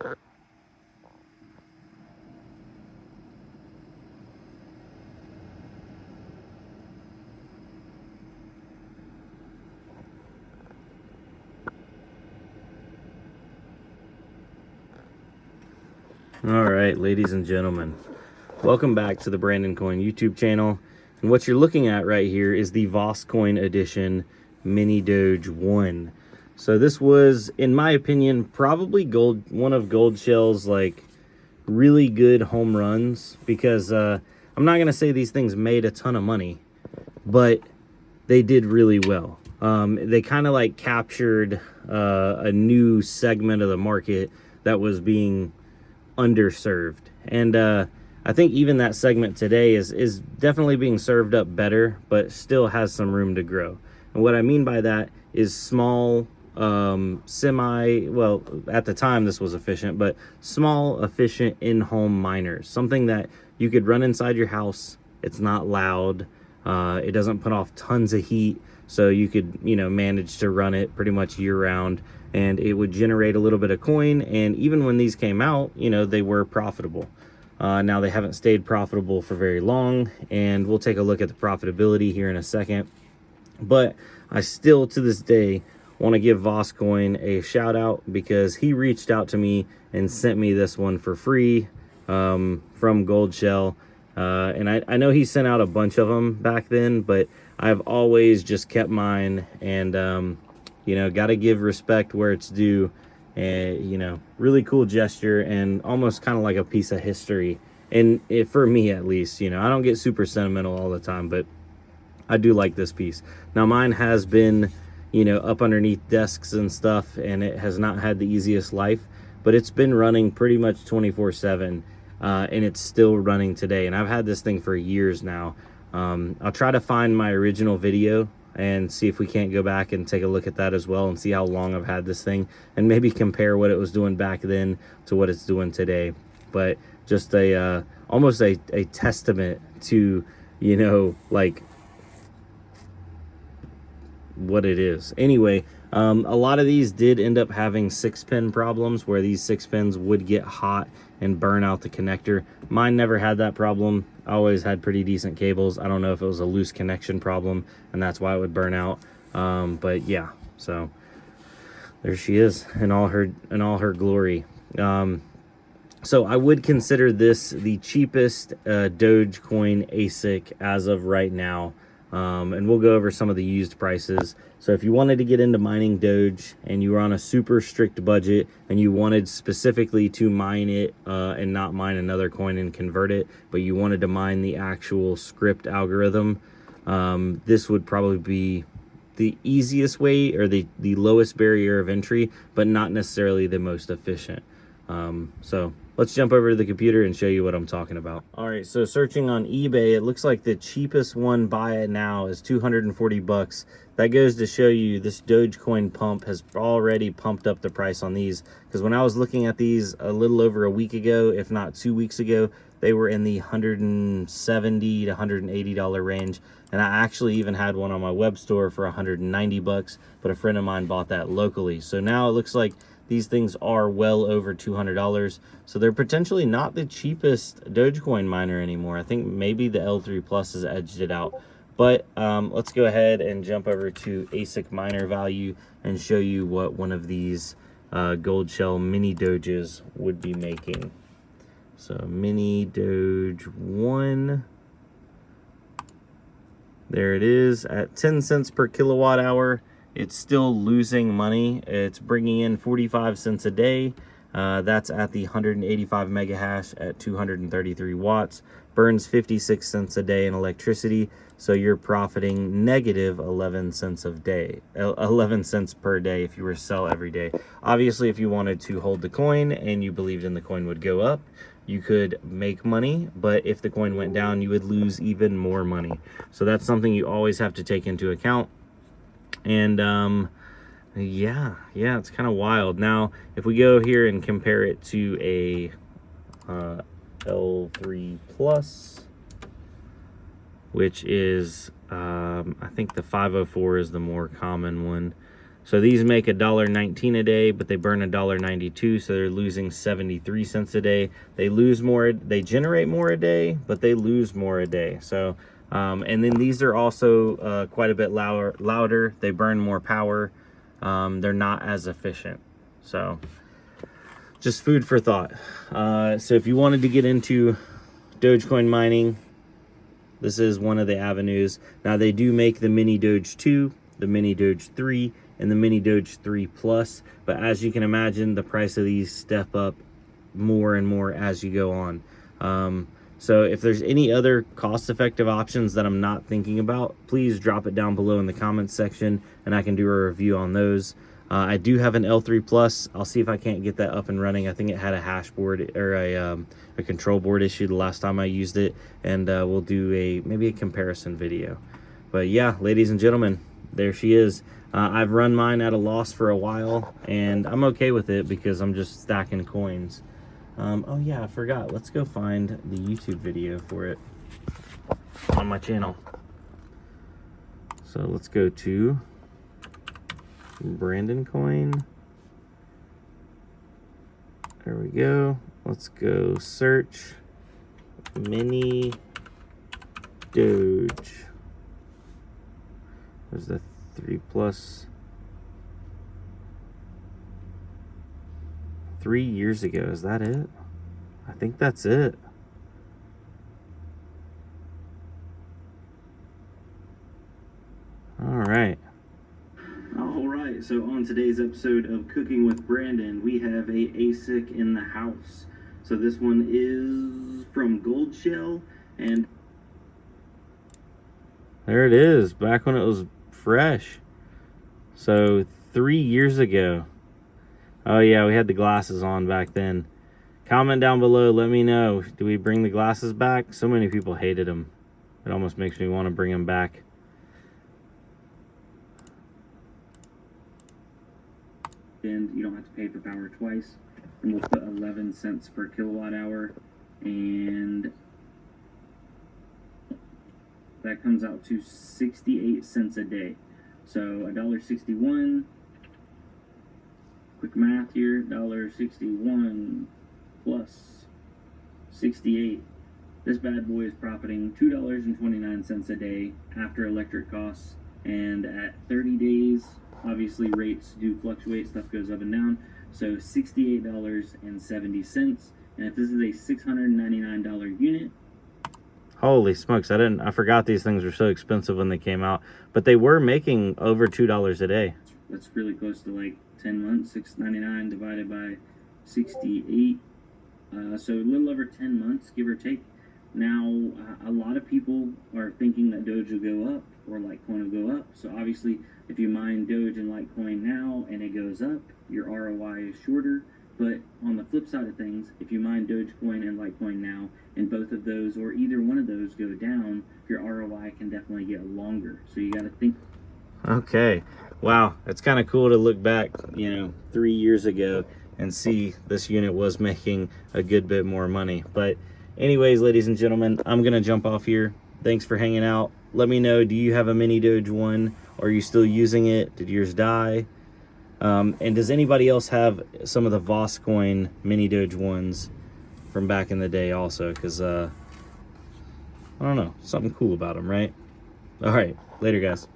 All right, ladies and gentlemen, welcome back to the Brandon Coin YouTube channel. And what you're looking at right here is the Voss Coin Edition Mini Doge 1. So this was, in my opinion, probably one of Gold Shell's like really good home runs, because I'm not gonna say these things made a ton of money, but they did really well. They kind of like captured a new segment of the market that was being underserved, and I think even that segment today is definitely being served up better, but still has some room to grow. And what I mean by that is small, well, at the time this was efficient, but small, efficient in-home miners, something that you could run inside your house. It's not loud, it doesn't put off tons of heat, so you could, you know, manage to run it pretty much year round, and it would generate a little bit of coin. And even when these came out, you know, they were profitable. Now they haven't stayed profitable for very long, and we'll take a look at the profitability here in a second. But I still, to this day, want to give Voss Coin a shout out, because he reached out to me and sent me this one for free from Gold Shell. And I know he sent out a bunch of them back then, but I've always just kept mine, and you know, got to give respect where it's due. And, you know, really cool gesture, and almost kind of like a piece of history. And for me, at least, you know, I don't get super sentimental all the time, but I do like this piece. Now, mine has been, you know, up underneath desks and stuff, and it has not had the easiest life, but it's been running pretty much 24/7, and it's still running today. And I've had this thing for years now. I'll try to find my original video and see if we can't go back and take a look at that as well, and see how long I've had this thing, and maybe compare what it was doing back then to what it's doing today. But just a almost a testament to, you know, like what it is. Anyway, a lot of these did end up having 6-pin problems, where these 6 pins would get hot and burn out the connector. Mine never had that problem. I always had pretty decent cables. I don't know if it was a loose connection problem and that's why it would burn out. But yeah, so there she is in all her glory. So I would consider this the cheapest Dogecoin ASIC as of right now. And we'll go over some of the used prices. So if you wanted to get into mining Doge, and you were on a super strict budget, and you wanted specifically to mine it and not mine another coin and convert it, but you wanted to mine the actual script algorithm, this would probably be the easiest way, or the lowest barrier of entry, but not necessarily the most efficient. So let's jump over to the computer and show you what I'm talking about. All right, so searching on eBay, it looks like the cheapest one buy it now is 240 bucks. That goes to show you this Dogecoin pump has already pumped up the price on these, because when I was looking at these a little over a week ago, if not 2 weeks ago, they were in the $170 to $180 range. And I actually even had one on my web store for 190 bucks, but a friend of mine bought that locally. So now it looks like these things are well over $200. So they're potentially not the cheapest Dogecoin miner anymore. I think maybe the L3 Plus has edged it out. But let's go ahead and jump over to ASIC miner value and show you what one of these Gold Shell mini Doges would be making. So mini Doge 1. There it is at 10 cents per kilowatt hour. It's still losing money. It's bringing in 45 cents a day. That's at the 185 mega hash at 233 watts. Burns 56 cents a day in electricity. So you're profiting negative 11 cents a day, 11 cents per day if you were to sell every day. Obviously, if you wanted to hold the coin and you believed in the coin would go up, you could make money, but if the coin went down, you would lose even more money. So that's something you always have to take into account. And yeah, it's kind of wild. Now, if we go here and compare it to a L3 Plus, which is I think the 504 is the more common one. So these make $1.19 a day, but they burn $1.92, so they're losing 73 cents a day. They lose more, they generate more a day, but they lose more a day. So, and then these are also quite a bit louder. They burn more power. They're not as efficient. So just food for thought. So if you wanted to get into Dogecoin mining, this is one of the avenues. Now they do make the mini Doge 2, the mini Doge 3, and the mini Doge 3 Plus. But as you can imagine, the price of these step up more and more as you go on. So if there's any other cost-effective options that I'm not thinking about, please drop it down below in the comments section and I can do a review on those. I do have an L3 Plus. I'll see if I can't get that up and running. I think it had a hash board or a control board issue the last time I used it, and we'll do maybe a comparison video. But yeah, ladies and gentlemen, there she is. I've run mine at a loss for a while, and I'm okay with it because I'm just stacking coins. Oh yeah, I forgot. Let's go find the YouTube video for it on my channel. So let's go to Brandon Coin. There we go. Let's go search mini Doge. There's the 3 Plus. 3 years ago, is that it? I think that's it. All right. So on today's episode of Cooking with Brandon, we have a ASIC in the house. So this one is from Gold Shell, and there it is, back when it was fresh. So 3 years ago. Oh yeah, we had the glasses on back then. Comment down below, let me know, do we bring the glasses back? So many people hated them. It almost makes me want to bring them back. And you don't have to pay for power twice. And we'll put 11 cents per kilowatt hour, and that comes out to 68 cents a day. So $1.61. Quick math here, $1.61 plus 68. This bad boy is profiting $2.29 a day after electric costs, and at 30 days, obviously rates do fluctuate, stuff goes up and down, so $68.70. And if this is a $699 unit, holy smokes, I forgot these things were so expensive when they came out, but they were making over $2 a day. That's really close to like 10 months. $6.99 divided by 68, so a little over 10 months, give or take. Now a lot of people are thinking that Doge will go up or Litecoin will go up. So obviously if you mine Doge and Litecoin now and it goes up, your ROI is shorter. But on the flip side of things, if you mine Dogecoin and Litecoin now and both of those or either one of those go down, your ROI can definitely get longer. So you got to think. Okay, wow, it's kind of cool to look back, 3 years ago and see this unit was making a good bit more money. But anyways, ladies and gentlemen, I'm gonna jump off here. Thanks for hanging out. Let me know, do you have a mini Doge 1? Are you still using it? Did yours die? And does anybody else have some of the Voss coin mini Doge 1s from back in the day also? Because I don't know, something cool about them, right? All right, later guys.